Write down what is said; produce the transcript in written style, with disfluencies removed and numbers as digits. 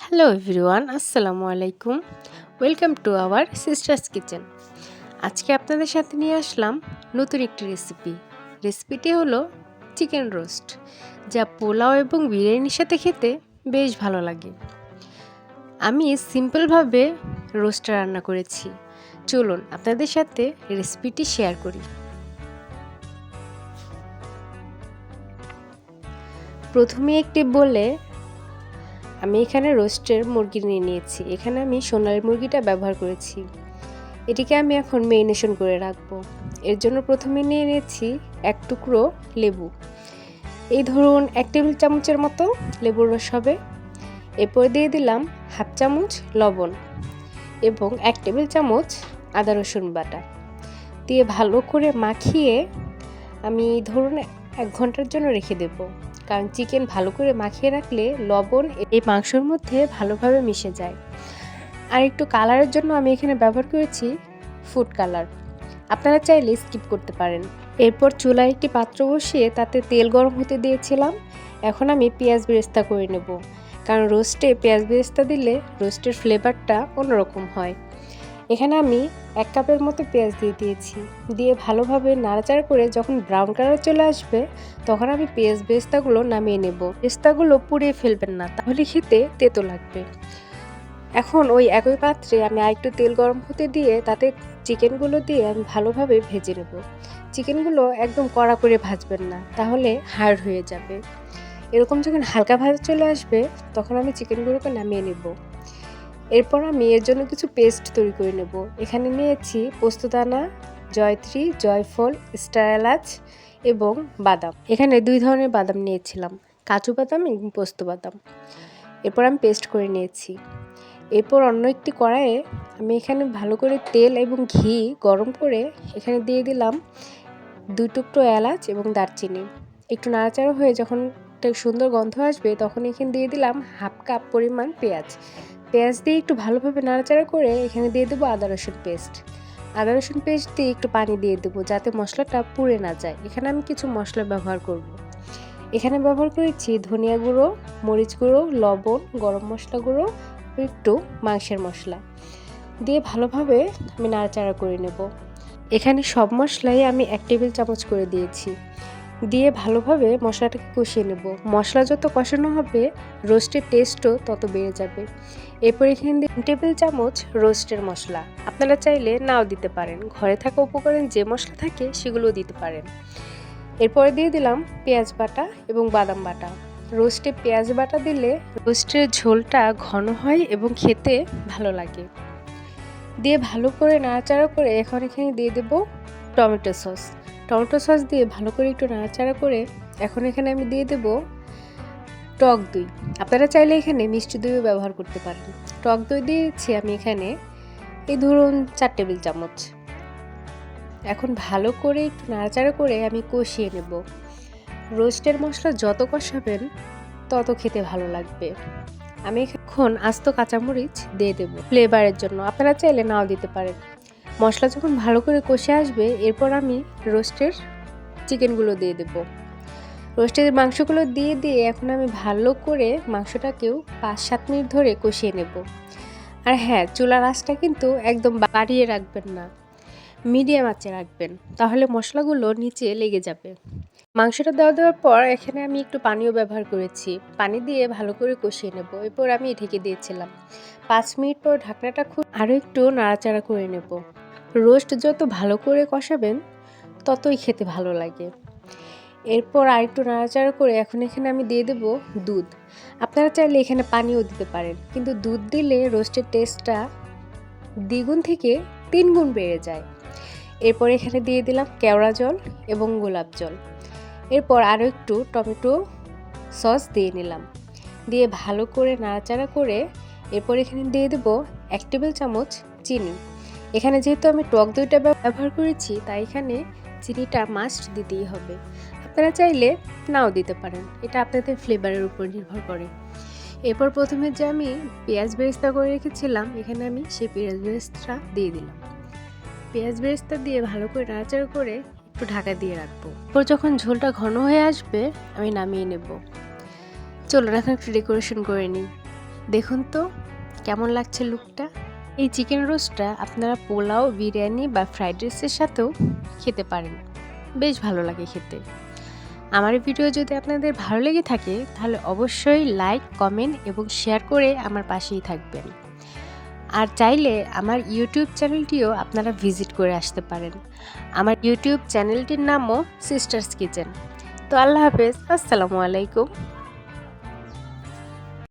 Hello everyone, আসসালামু আলাইকুম। Welcome to our sisters kitchen. আজকে আপনাদের সাথে নিয়ে আসলাম নতুন একটি রেসিপিটি হলো চিকেন রোস্ট, যা পোলাও এবং বিরিয়ানির সাথে খেতে বেশ ভালো লাগে। আমি সিম্পলভাবে রোস্টটা রান্না করেছি। চলুন আপনাদের সাথে রেসিপিটি শেয়ার করি। প্রথমে একটি বলে আমি এখানে রোস্টের মুরগি নিয়ে নিয়েছি। এখানে আমি সোনালী মুরগিটা ব্যবহার করেছি। এটিকে আমি এখন মেরিনেশন করে রাখবো। এর জন্য প্রথমে নিয়ে নিয়েছি এক টুকরো লেবু। এই ধরুন 1 টেবিল চামচের মতো লেবুর রস হবে। এরপর দিয়ে দিলাম হাফ চামচ লবণ এবং 1 টেবিল চামচ আদা রসুন বাটা দিয়ে ভালো করে মাখিয়ে আমি ধরুন 1 ঘন্টার জন্য রেখে দেব। কারণ চিকেন ভালো করে মাখিয়ে রাখলে লবণ এই মাংসের মধ্যে ভালোভাবে মিশে যায়। আর একটু কালারের জন্য আমি এখানে ব্যবহার করেছি ফুড কালার। আপনারা চাইলে স্কিপ করতে পারেন। এরপর চুলায় একটি পাত্র বসিয়ে তাতে তেল গরম হতে দিয়েছিলাম। এখন আমি পেঁয়াজ বেরেস্তা করে নেব, কারণ রোস্টে পেঁয়াজ বেরেস্তা দিলে রোস্টের ফ্লেভারটা অন্যরকম হয়। এখানে আমি 1 কাপের মতো পেঁয়াজ দিয়েছি। দিয়ে ভালোভাবে নাড়াচাড়া করে যখন ব্রাউন কালার চলে আসবে তখন আমি পেঁয়াজ বেরেস্তাগুলো নামিয়ে নেব। বেরেস্তাগুলো পুড়িয়ে ফেলবেন না, তাহলে খেতে তেতো লাগবে। এখন ওই একই পাত্রে আমি আরেকটু তেল গরম হতে দিয়ে তাতে চিকেনগুলো দিয়ে আমি ভালোভাবে ভেজে নেব। চিকেনগুলো একদম কড়া করে ভাজবেন না, তাহলে হার্ড হয়ে যাবে। এরকম যখন হালকা ভাজা চলে আসবে তখন আমি চিকেনগুলোকে নামিয়ে নেব। এরপর আমি এর জন্য কিছু পেস্ট তৈরি করে নেব। এখানে নিয়েছি পোস্তদানা, জয়ত্রী, জয়ফল, স্টার এলাচ এবং বাদাম। এখানে 2 ধরনের বাদাম নিয়েছিলাম, কাজু বাদাম এবং পোস্ত বাদাম। এরপর আমি পেস্ট করে নিয়েছি। এরপর অন্য একটি কড়াইয়ে আমি এখানে ভালো করে তেল এবং ঘি গরম করে এখানে দিয়ে দিলাম 2 টুকরো এলাচ এবং দারচিনি। একটু নাড়াচাড়া হয়ে যখন একটা সুন্দর গন্ধ আসবে তখন এখানে দিয়ে দিলাম হাফ কাপ পরিমাণ পেঁয়াজ দিয়ে একটু ভালোভাবে নাড়াচাড়া করে এখানে দিয়ে দেবো আদা রসুন পেস্ট দিয়ে একটু পানি দিয়ে দেবো যাতে মশলাটা পুড়ে না যায়। এখানে আমি কিছু মশলা ব্যবহার করব। এখানে ব্যবহার করেছি ধনিয়া গুঁড়ো, মরিচ গুঁড়ো, লবণ, গরম মশলা গুঁড়ো, একটু মাংসের মশলা দিয়ে ভালোভাবে আমি নাড়াচাড়া করে নেব। এখানে সব মশলাই আমি 1 টেবিল চামচ করে দিয়েছি। দিয়ে ভালোভাবে মশলাটাকে কষিয়ে নেব। মশলা যত কষানো হবে রোস্টের টেস্টও তত বেড়ে যাবে। এরপর এখানে 3 টেবিল চামচ রোস্টের মশলা। আপনারা চাইলে নাও দিতে পারেন, ঘরে থাকা উপকরণ যে মশলা থাকে সেগুলোও দিতে পারেন। এরপরে দিয়ে দিলাম পেঁয়াজ বাটা এবং বাদাম বাটা। রোস্টে পেঁয়াজ বাটা দিলে রোস্টের ঝোলটা ঘন হয় এবং খেতে ভালো লাগে। দিয়ে ভালো করে নাড়াচাড়া করে এখন এখানে দিয়ে দেব টমেটো সস দিয়ে ভালো করে একটু নাড়াচাড়া করে এখন এখানে আমি দিয়ে দেব টক দই। আপনারা চাইলে এখানে মিষ্টি দইও ব্যবহার করতে পারেন। টক দই দিয়েছি আমি এখানে এই ধরুন 4 টেবিল চামচ। এখন ভালো করে একটু নাড়াচাড়া করে আমি কষিয়ে নেব। রোস্টের মশলা যত কষাবেন তত খেতে ভালো লাগবে। আমি এখন আস্ত কাঁচামরিচ দিয়ে দেব ফ্লেভারের জন্য, আপনারা চাইলে নাও দিতে পারেন। মশলা যখন ভালো করে কষে আসবে এরপর আমি রোস্টের চিকেনগুলো দিয়ে দেব। রোস্টের মাংসগুলো দিয়ে এখন আমি ভালো করে মাংসটাকেও 5-7 মিনিট ধরে কষিয়ে নেব। আর হ্যাঁ, চুলার আঁচটা কিন্তু একদম বাড়িয়ে রাখবেন না, মিডিয়াম আঁচে রাখবেন, তাহলে মশলাগুলো নিচে লেগে যাবে। মাংসটা দেওয়ার পর এখানে আমি একটু পানিও ব্যবহার করেছি। পানি দিয়ে ভালো করে কষিয়ে নেব। এরপর আমি ঢেকে দিয়েছিলাম। 5 মিনিট পর ঢাকনাটা খুলে আরও একটু নাড়াচাড়া করে নেব। রোস্ট যত ভালো করে কষাবেন ততই খেতে ভালো লাগে। এরপর আরেকটু নাড়াচাড়া করে এখন এখানে আমি দিয়ে দেব দুধ। আপনারা চাইলে এখানে পানিও দিতে পারেন, কিন্তু দুধ দিলে রোস্টের টেস্টটা দ্বিগুণ থেকে 3 গুণ বেড়ে যায়। এরপর এখানে দিয়ে দিলাম কেওড়া জল এবং গোলাপ জল। এরপর আরও একটু টমেটো সস দিয়ে নিলাম। দিয়ে ভালো করে নাড়াচাড়া করে এরপর এখানে দিয়ে দেব 1 টেবিল চামচ চিনি। এখানে যেহেতু আমি টক দইটা ব্যবহার করেছি তাই এখানে চিনিটা মাস্ট দিতেই হবে। আপনারা চাইলে নাও দিতে পারেন, এটা আপনাদের ফ্লেভারের উপর নির্ভর করে। এরপর প্রথমে যে আমি পেঁয়াজ বেরেস্তা করে রেখেছিলাম এখানে আমি সেই পেঁয়াজ বেরেস্তা দিয়ে দিলাম। পেঁয়াজ বেরেস্তা দিয়ে ভালো করে নাড়াচাড়া করে একটু ঢাকা দিয়ে রাখবো। এরপর যখন ঝোলটা ঘন হয়ে আসবে আমি নামিয়ে নেব। চলুন এখন একটু ডেকোরেশন করে নিই। দেখুন তো কেমন লাগছে লুকটা। এই চিকেন রোস্টটা আপনারা পোলাও, বিরিয়ানি বা ফ্রাইড রাইসের সাথেও খেতে পারেন, বেশ ভালো লাগে খেতে। আমার ভিডিও যদি আপনাদের ভালো লেগে থাকে তাহলে অবশ্যই লাইক, কমেন্ট এবং শেয়ার করে আমার পাশেই থাকবেন। আর চাইলে আমার ইউটিউব চ্যানেলটিও আপনারা ভিজিট করে আসতে পারেন। আমার ইউটিউব চ্যানেলটির নামও সিস্টার্স কিচেন। তো আল্লাহ হাফেজ, আসসালামু আলাইকুম।